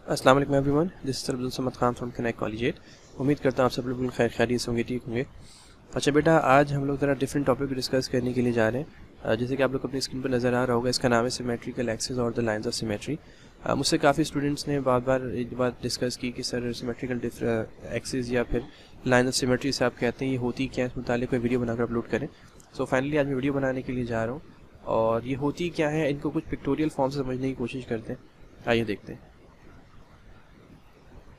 अस्सलाम वालेकुम everyone, this is Abdul Samad Khan from connect college. उम्मीद करता हूँ आप सब लोग खैर खैरियत से होंगे, ठीक होंगे। अच्छा बेटा, आज हम लोग ज़रा डिफरेंट टॉपिक डिस्कस करने के लिए जा रहे हैं। जैसे कि आप लोग अपनी स्क्रीन पर नज़र आ रहा होगा, इसका नाम है सिमेट्रिकल एक्सिस और द लाइंस ऑफ सिमेट्री। मुझसे काफ़ी स्टूडेंट्स ने बार बार ये बात डिस्कस की कि सर सिमेट्रिकल एक्सिस या फिर लाइन ऑफ सिमेट्री से आप कहते हैं ये होती क्या है, इस मुतालिक कोई वीडियो बनाकर अपलोड करें। सो फाइनली आज मैं वीडियो बनाने के लिए जा रहा हूँ और ये होती क्या है, इनको कुछ पिक्टोरियल फॉर्म से समझने की कोशिश करते हैं। आइए देखते हैं।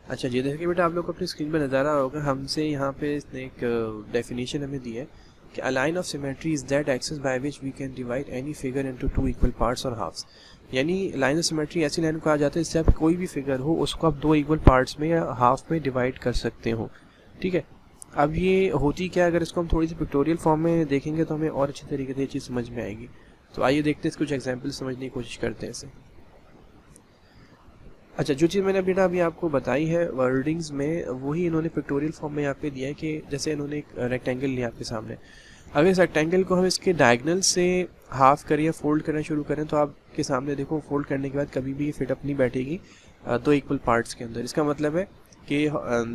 अच्छा जी, देखिए बेटा, आप लोग को अपनी स्क्रीन पर नज़र आ रहा होगा, हमसे यहाँ पे इसने एक डेफिनेशन हमें दी है कि a line of symmetry is that axis by which we can divide any figure into two equal parts or halves. यानी लाइन ऑफ सिमेट्री ऐसी लाइन को कहा जाता है जिससे आप कोई भी फिगर हो उसको आप दो इक्वल पार्ट्स में या हाफ में डिवाइड कर सकते हो। ठीक है, अब ये होती क्या है, अगर इसको हम थोड़ी सी पिक्टोरियल फॉर्म में देखेंगे तो हमें और अच्छी तरीके से ये चीज़ समझ में आएगी। तो आइए देखते हैं, कुछ एग्जाम्पल समझने की कोशिश करते हैं इसे। अच्छा, जो चीज़ मैंने बेटा अभी आपको बताई है वर्डिंग्स में, वही इन्होंने पिक्टोरियल फॉर्म में यहाँ पे दिया है कि जैसे इन्होंने एक रेक्टेंगल लिया आपके सामने। अगर इस रेक्टेंगल को हम इसके डायगनल से हाफ करें या फोल्ड करना शुरू करें तो आपके सामने देखो, फोल्ड करने के बाद कभी भी ये फिट अप नहीं बैठेगी दो इक्वल पार्ट्स के अंदर। इसका मतलब है कि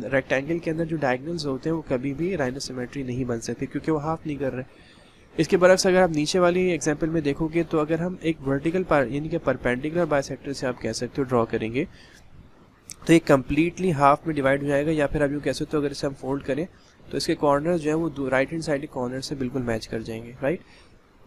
रेक्टेंगल के अंदर जो डायगनल्स होते हैं वो कभी भी लाइन ऑफ सिमेट्री नहीं बन सकते, क्योंकि वो हाफ नहीं कर रहे। इसके बरक्स अगर आप नीचे वाली एग्जांपल में देखोगे तो अगर हम एक वर्टिकल यानी कि परपेंडिकुलर बाइसेक्टर से आप कह सकते हो ड्रॉ करेंगे तो ये कम्प्लीटली हाफ में डिवाइड हो जाएगा, या फिर आप यूँ कह सकते हो अगर इसे हम फोल्ड करें तो इसके कॉर्नर जो है वो राइट हैंड साइड के कॉर्नर से बिल्कुल मैच कर जाएंगे, राइट।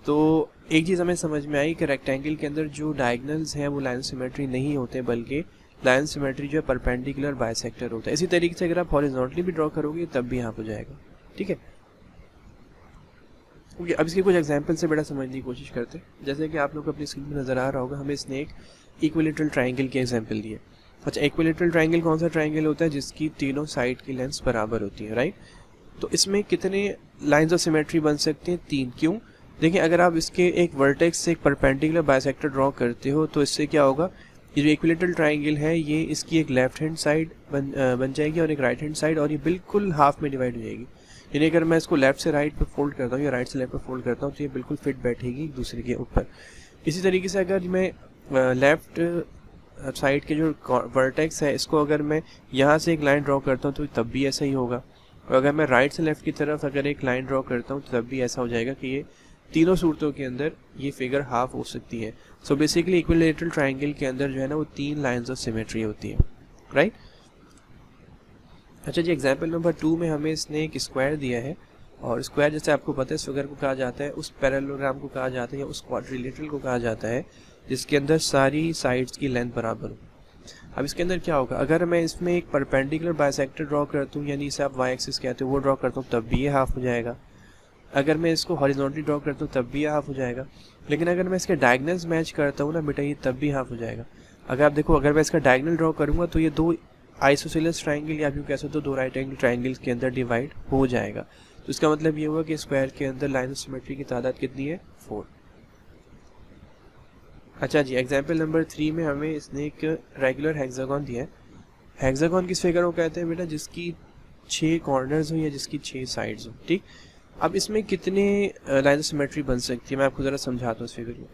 तो एक चीज़ हमें समझ में आई कि रेक्टेंगल के अंदर जो डायगनल्स हैं वो लाइन सिमेट्री नहीं होते, बल्कि लाइन सिमेट्री जो है परपेंडिकुलर बाइसेक्टर होता है। इसी तरीके से अगर आप हॉरिजॉन्टली भी ड्रॉ करोगे तब भी हाफ हो जाएगा, ठीक है। ओके, अब इसके कुछ एग्जांपल से बड़ा समझने की कोशिश करते हैं। जैसे कि आप लोग को अपनी स्क्रीन में नज़र आ रहा होगा, हमें इसने एक इक्विलेटरल ट्रायंगल के एग्जांपल दिए। अच्छा, इक्विलेटरल ट्रायंगल कौन सा ट्रायंगल होता है? जिसकी तीनों साइड की लेंथ्स बराबर होती है, राइट। तो इसमें कितने लाइंस ऑफ सिमेट्री बन सकते हैं? तीन। क्यों? देखिए, अगर आप इसके एक वर्टेक्स से एक परपेंडिकुलर बाइसेक्टर ड्रॉ करते हो तो इससे क्या होगा, ये जो इक्विलेटरल ट्रायंगल है ये इसकी एक लेफ्ट हैंड साइड बन जाएगी और एक राइट हैंड साइड, और ये बिल्कुल हाफ में डिवाइड हो जाएगी। यानी अगर मैं इसको लेफ्ट से राइट पे फोल्ड करता हूँ या राइट से लेफ्ट पे फोल्ड करता हूँ तो ये बिल्कुल फिट बैठेगी एक दूसरे के ऊपर। इसी तरीके से अगर मैं लेफ्ट साइड के जो वर्टेक्स है इसको अगर मैं यहाँ से एक लाइन ड्रॉ करता हूँ तो तब भी ऐसा ही होगा, और अगर मैं राइट से लेफ्ट की तरफ अगर एक लाइन ड्रॉ करता हूँ तो तब भी ऐसा हो जाएगा कि ये तीनों सूरतों के अंदर ये फिगर हाफ हो सकती है। सो बेसिकली इक्विलेटरल ट्रायंगल के अंदर जो है ना वो तीन लाइन्स ऑफ सिमेट्री होती है, राइट। अच्छा जी, एग्जाम्पल नंबर 2 में हमें इसने एक स्क्वायर दिया है, और स्क्वायर जैसे आपको पता है इस फिगर को कहा जाता है, उस पैरेललोग्राम को कहा जाता है या उस क्वाड्रिलेटरल को कहा जाता है जिसके अंदर सारी साइड्स की लेंथ बराबर हो। अब इसके अंदर क्या होगा, अगर मैं इसमें एक परपेंडिकुलर बाइसेक्टर ड्रॉ करता हूँ, यानी इसे आप वाई एक्सिस कहते हो, वो ड्रॉ करता हूँ तब भी ये हाफ हो जाएगा। अगर मैं इसको हॉरिजॉन्टली ड्रॉ करता हूँ तब भी ये हाफ हो जाएगा। लेकिन अगर मैं इसके डायगनल्स मैच करता हूँ ना बेटा, ये तब भी हाफ हो जाएगा। अगर आप देखो, अगर मैं इसका डायगनल ड्रॉ करूँगा तो ये दो आइसोसेलेस ट्रायंगल या आप यूँ कह सकते हो दो राइट एंगल ट्रायंगल्स के अंदर डिवाइड हो जाएगा। तो इसका मतलब ये हुआ कि स्क्वायर के अंदर लाइन ऑफ सिमेट्री की तादाद कितनी है? 4। अच्छा जी, एग्जाम्पल नंबर 3 में हमें इसने एक रेगुलर हेक्सागोन दिया है। हेक्सागोन किस फिगर को कहते हैं बेटा? जिसकी 6 कॉर्नर्स हो या जिसकी 6 साइड्स हो, ठीक। अब इसमें कितने लाइन ऑफ सिमेट्री बन सकती है, मैं आपको ज़रा समझाता हूँ इस फिगर में।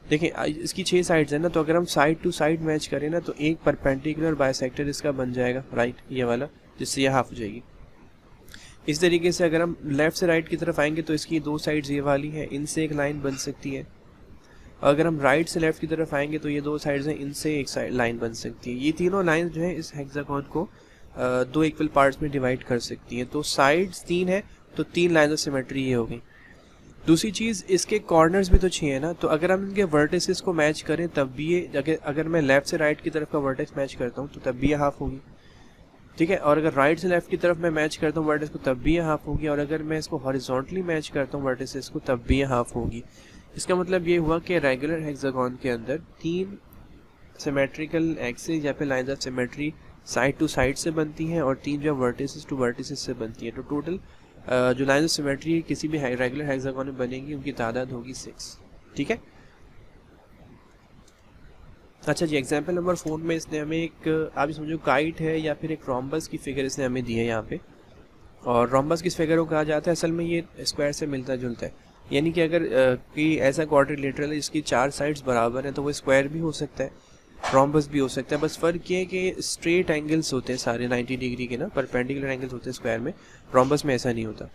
देखिए, इसकी 6 साइड्स है ना, तो अगर हम साइड टू साइड मैच करें ना तो एक परपेंडिकुलर बाइसेक्टर इसका बन जाएगा, राइट, ये वाला, जिससे ये हाफ हो जाएगी। इस तरीके से अगर हम लेफ्ट से राइट की तरफ आएंगे तो इसकी दो साइड्स ये वाली है, इनसे एक लाइन बन सकती है। अगर हम राइट से लेफ्ट की तरफ आएंगे तो ये दो साइड्स हैं, इनसे एक साइड लाइन बन सकती है। ये तीनों लाइन जो है इस हेक्सागोन को दो इक्वल पार्ट्स में डिवाइड कर सकती हैं। तो साइड्स 3 है तो 3 लाइन ऑफ सिमेट्री ये हो गई। दूसरी चीज़, इसके कॉर्नर्स भी तो 6 है ना, तो अगर हम इनके वर्टिसेस को मैच करें तब भी ये, अगर मैं लेफ्ट से राइट की तरफ का वर्टेक्स मैच करता हूँ तो तब भी ये हाफ होगी, ठीक है। और अगर राइट से लेफ्ट की तरफ मैं मैच करता हूँ वर्टेक्स को तब भी ये हाफ होगी, और अगर मैं इसको हॉरिजॉन्टली मैच करता हूँ वर्टिसेस को तब भी ये हाफ होगी। इसका मतलब ये हुआ कि रेगुलर हेक्सागोन के अंदर 3 सिमेट्रिकल एक्सिस या फिर lines of symmetry side to side से बनती हैं और 3 जो वर्टिसेस टू वर्टिसेस से बनती है। तो टोटल जो लाइन ऑफ सिमेट्री किसी भी रेगुलर हेक्सागोन में बनेगी उनकी तादाद होगी 6, ठीक है। अच्छा जी, एग्जांपल नंबर 4 में इसने हमें एक, आप समझो काइट है या फिर एक रोम्बस की फिगर इसने हमें दी है यहाँ पे, और रोम्बस किस फिगर को कहा जाता है? असल में ये स्क्वायर से मिलता जुलता है, यानी कि अगर कोई ऐसा क्वाड्रिलेटरल है जिसकी 4 साइड्स बराबर हैं तो वो स्क्वायर भी हो सकता है। रोम्बस भी हो सकता है, बस फ़र्क ये है कि स्ट्रेट एंगल्स होते हैं सारे 90 डिग्री के ना, परपेंडिकुलर एंगल्स होते हैं स्क्वायर में, रोम्बस में ऐसा नहीं होता।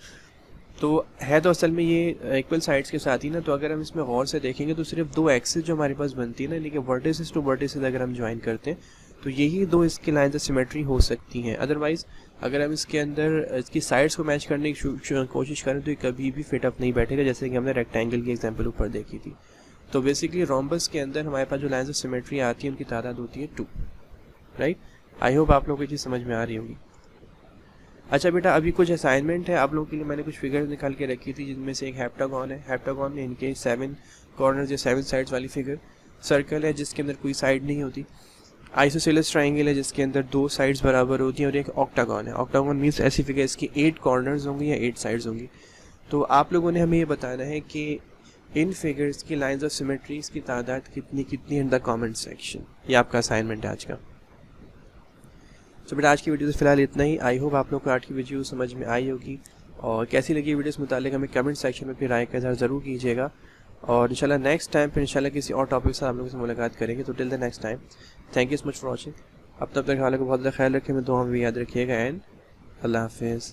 तो है तो असल में ये इक्वल साइड्स के साथ ही ना, तो अगर हम इसमें गौर से देखेंगे तो सिर्फ दो एक्सिस जो हमारे पास बनती है ना, यानी कि वर्टिसेस टू वर्टिसेस अगर हम ज्वाइन करते हैं तो यही दो इसकी लाइन्स ऑफ सिमेट्री हो सकती हैं। अदरवाइज़ अगर हम इसके अंदर इसकी साइड्स को मैच करने की कोशिश करें तो ये कभी भी फिट अप नहीं बैठेगा, जैसे कि हमने रेक्टेंगल की एग्जांपल ऊपर देखी थी। तो बेसिकली रोम्बस के अंदर हमारे पास जो लाइन्स ऑफ सिमेट्री आती है उनकी तादाद होती है 2, राइट। आई होप आप लोगों को ये चीज़ समझ में आ रही होगी। अच्छा बेटा, अभी कुछ असाइनमेंट है आप लोगों के लिए, मैंने कुछ फिगर्स निकाल के रखी थी जिनमें से एक हेप्टागॉन है। हेप्टागॉन में इनके 7 कॉर्नर्स या 7 साइड्स वाली फिगर, सर्कल है जिसके अंदर कोई साइड नहीं होती, आइसोसेलेस ट्राइंगल है जिसके अंदर 2 साइड्स बराबर होती हैं, और एक ऑक्टागॉन है। ऑक्टागॉन मीन्स ऐसी फिगर इसकी 8 कॉर्नर्स होंगी या 8 साइड्स होंगी। तो आप लोगों ने हमें ये बताना है कि इन फिगर्स की लाइन्स ऑफ सिमेट्रीज की तादाद कितनी कितनी इन द कमेंट सेक्शन। ये आपका असाइनमेंट है आज का। तो बेटा आज की वीडियो से फिलहाल इतना ही। आई होप आप लोग को आज की वीडियो समझ में आई होगी, और कैसी लगी वीडियो मुतालिक हमें कमेंट सेक्शन में अपनी राय का इज़हार ज़रूर कीजिएगा। और इंशाल्लाह नेक्स्ट टाइम फिर इंशाल्लाह किसी और टॉपिक से आप लोगों से मुलाकात करेंगे। तो till the next time, thank you so much for watching. अब तक हाल को बहुत ज़्यादा ख्याल रखें, मैं दुआ में भी याद रखिएगा, एंड अल्लाह हाफिज़।